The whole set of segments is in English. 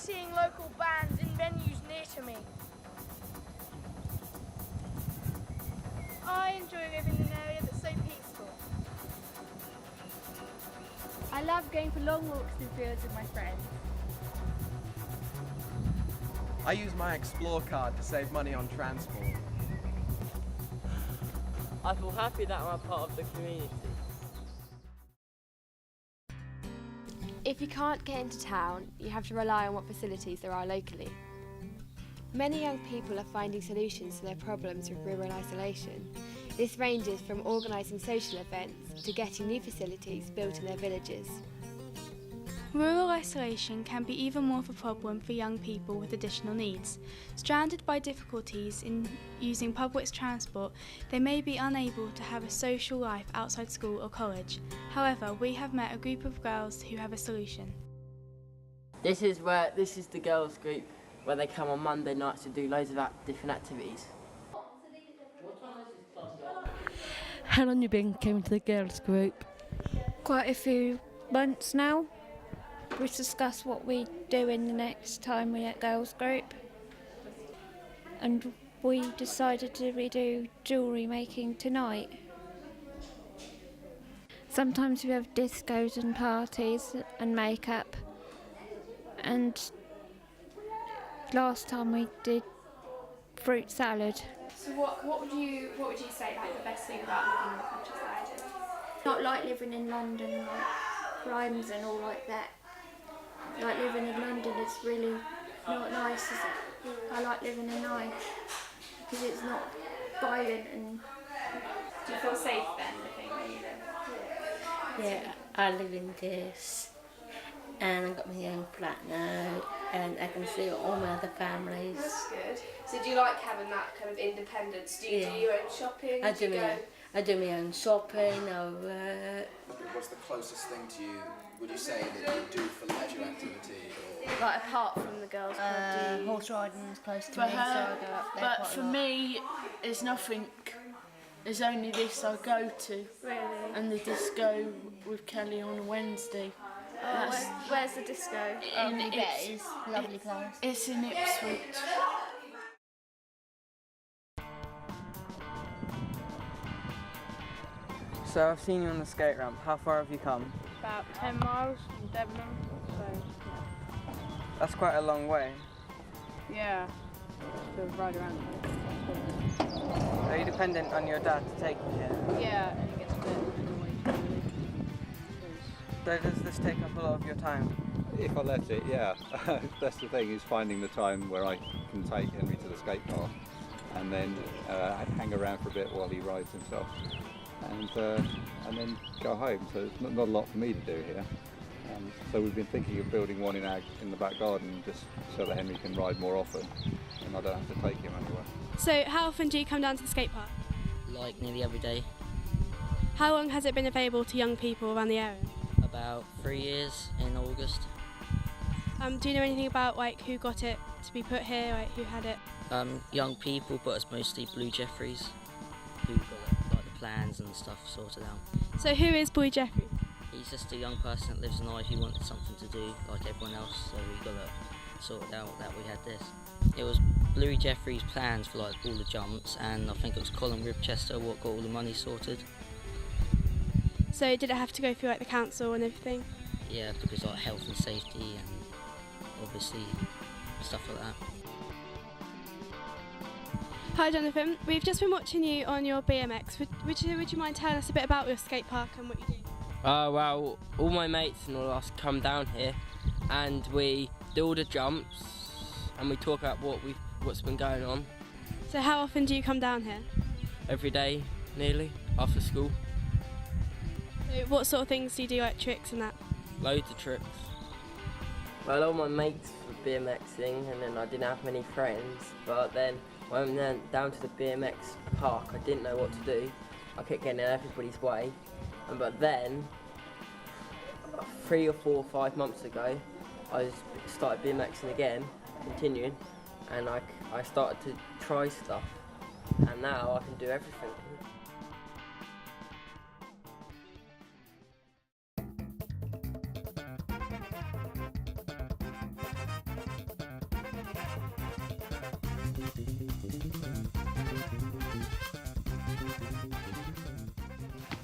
seeing local bands in venues near to me. I enjoy living in an area that's so peaceful. I love going for long walks in fields with my friends. I use my Explore card to save money on transport. I feel happy that I'm a part of the community. If you can't get into town, you have to rely on what facilities there are locally. Many young people are finding solutions to their problems with rural isolation. This ranges from organising social events to getting new facilities built in their villages. Rural isolation can be even more of a problem for young people with additional needs. Stranded by difficulties in using public transport, they may be unable to have a social life outside school or college. However, we have met a group of girls who have a solution. This is the girls' group where they come on Monday nights to do loads of different activities. How long you been coming to the girls' group? Quite a few months now. We discuss what we do in the next time we're at girls' group. And we decided to redo jewellery making tonight. Sometimes we have discos and parties and makeup. And last time we did fruit salad. So what would you say like the best thing about living in the countryside is? Not like living in London, like crimes and all like that. Like living in London, it's really not nice, is it? I like living in Nice because it's not violent and. Do you feel safe then living where you live? Yeah, I live in this and I've got my own flat now and I can see all my other families. That's good. So do you like having that kind of independence? Do you do your own shopping? I do my own shopping, What's the closest thing to you, would you say, that you do for leisure activity? Or... Like apart from the girls' club, horse riding is close to For me, her, so I go up there but quite a for lot. me, it's nothing. There's only this I go to. Really? And the disco with Kelly on a Wednesday. Where's the disco? It's Lovely place. It's in Ipswich. So I've seen you on the skate ramp. How far have you come? About 10 miles from Debenham, so That's quite a long way. yeah. To ride around. Are you dependent on your dad to take you here? Yeah, and it gets a bit annoying. So does this take up a lot of your time? If I let it, yeah. That's the thing, is finding the time where I can take Henry to the skate park and then hang around for a bit while he rides himself and then go home. So it's not a lot for me to do here. So we've been thinking of building one in the back garden just so that Henry can ride more often and I don't have to take him anywhere. So how often do you come down to the skate park? Like nearly every day. How long has it been available to young people around the area? About 3 years in August. Do you know anything about like who got it to be put here, like who had it? Young people, but it's mostly Blue Jeffries who got like the plans and stuff sorted out. So who is Boy Jeffrey? He's just a young person that lives in Eye who wanted something to do like everyone else, so we got it sorted out that we had this. It was Bluey Jeffrey's plans for like all the jumps, and I think it was Colin Ribchester what got all the money sorted. So did it have to go through like the council and everything? Yeah, because like health and safety and obviously stuff like that. Hi Jonathan, we've just been watching you on your BMX. Would you mind telling us a bit about your skate park and what you do? Well, all my mates and all of us come down here and we do all the jumps and we talk about what's been going on. So how often do you come down here? Every day, nearly, after school. So what sort of things do you do, like tricks and that? Loads of tricks. Well, all my mates were BMXing and then I didn't have many friends, but then when I went down to the BMX park I didn't know what to do. I kept getting in everybody's way, but then 3 or 4 or 5 months ago I started BMXing again, continuing, and I started to try stuff and now I can do everything.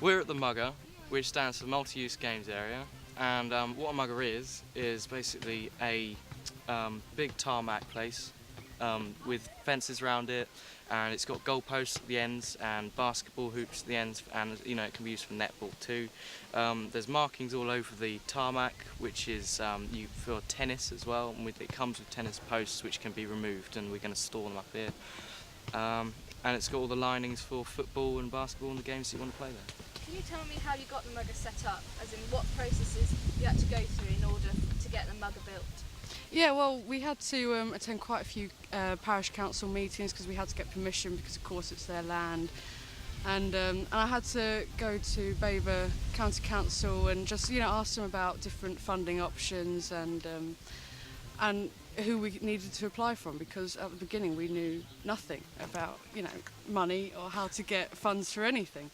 We're at the Mugger, which stands for Multi-Use Games Area, and what a Mugger is basically a big tarmac place with fences around it, and it's got goalposts at the ends and basketball hoops at the ends, and you know, it can be used for netball too. There's markings all over the tarmac, which is for tennis as well, and it comes with tennis posts which can be removed, and we're going to store them up here. And it's got all the linings for football and basketball and the games that you want to play there. Can you tell me how you got the Mugger set up, as in what processes you had to go through in order to get the Mugger built? Yeah, well, we had to attend quite a few parish council meetings because we had to get permission, because of course it's their land. And I had to go to Baber County Council and just ask them about different funding options and who we needed to apply from, because at the beginning we knew nothing about money or how to get funds for anything.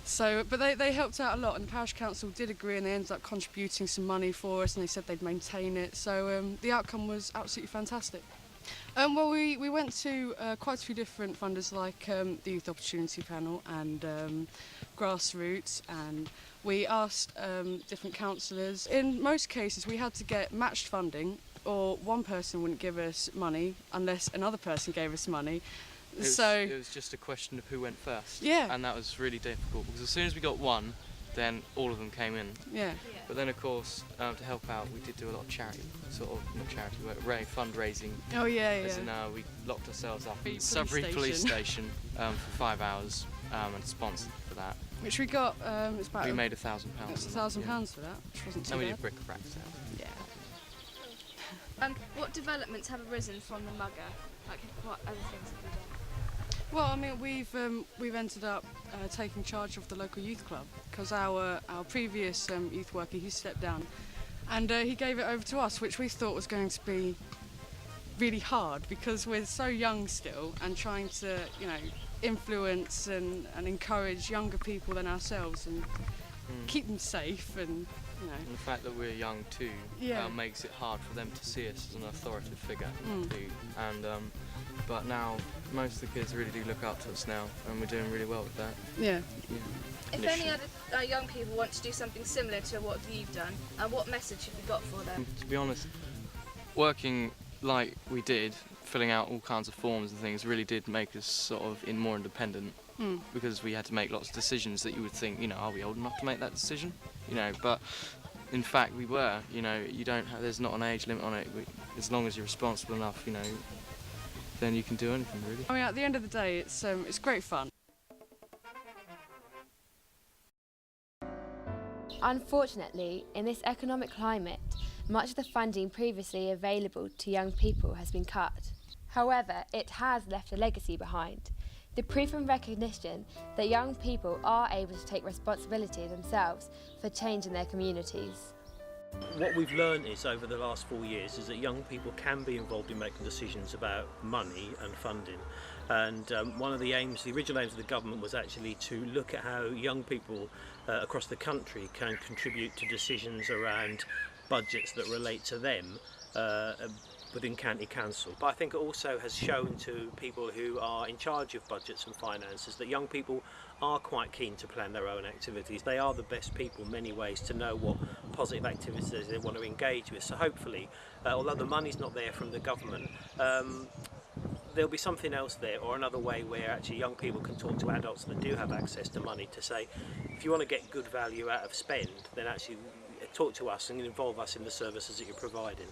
So, but they helped out a lot, and the parish council did agree, and they ended up contributing some money for us, and they said they'd maintain it. So the outcome was absolutely fantastic. Well, we went to quite a few different funders, like the Youth Opportunity Panel and Grassroots, and we asked different councillors. In most cases, we had to get matched funding, or one person wouldn't give us money unless another person gave us money. It was just a question of who went first. Yeah. And that was really difficult, because as soon as we got one, then all of them came in. Yeah. But then, of course, to help out, we did do a lot of charity, not charity work, fundraising. Oh yeah, yeah. As in, we locked ourselves up in Sudbury Police Station for 5 hours and sponsored for that. Which we got. It's about. We made £1,000. It's £1,000 for that, which wasn't too And we bad. did bric-a-brac sales. Yeah. What developments have arisen from the Mugger? Like, what other things have you done? Well, I mean, we've ended up taking charge of the local youth club, because our previous youth worker, he stepped down, and he gave it over to us, which we thought was going to be really hard, because we're so young still, and trying to influence and encourage younger people than ourselves and keep them safe and. And the fact that we're young too makes it hard for them to see us as an authoritative figure too. And but now most of the kids really do look up to us now, and we're doing really well with that. Yeah. If any other young people want to do something similar to what you've done, what message have you got for them? To be honest, working like we did, filling out all kinds of forms and things, really did make us sort of more independent. Because we had to make lots of decisions that you would think, are we old enough to make that decision? But in fact we were. There's not an age limit on it. As long as you're responsible enough, then you can do anything really. I mean, at the end of the day, it's great fun. Unfortunately, in this economic climate, much of the funding previously available to young people has been cut. However, it has left a legacy behind. The proof and recognition that young people are able to take responsibility themselves for change in their communities. What we've learned is, over the last 4 years, is that young people can be involved in making decisions about money and funding. And one of the original aims of the government was actually to look at how young people across the country can contribute to decisions around budgets that relate to them within county council. But I think it also has shown to people who are in charge of budgets and finances that young people are quite keen to plan their own activities. They are the best people in many ways to know what positive activities they want to engage with. So hopefully, although the money's not there from the government, there'll be something else there, or another way where actually young people can talk to adults that do have access to money to say, if you want to get good value out of spend, then actually talk to us and involve us in the services that you're providing.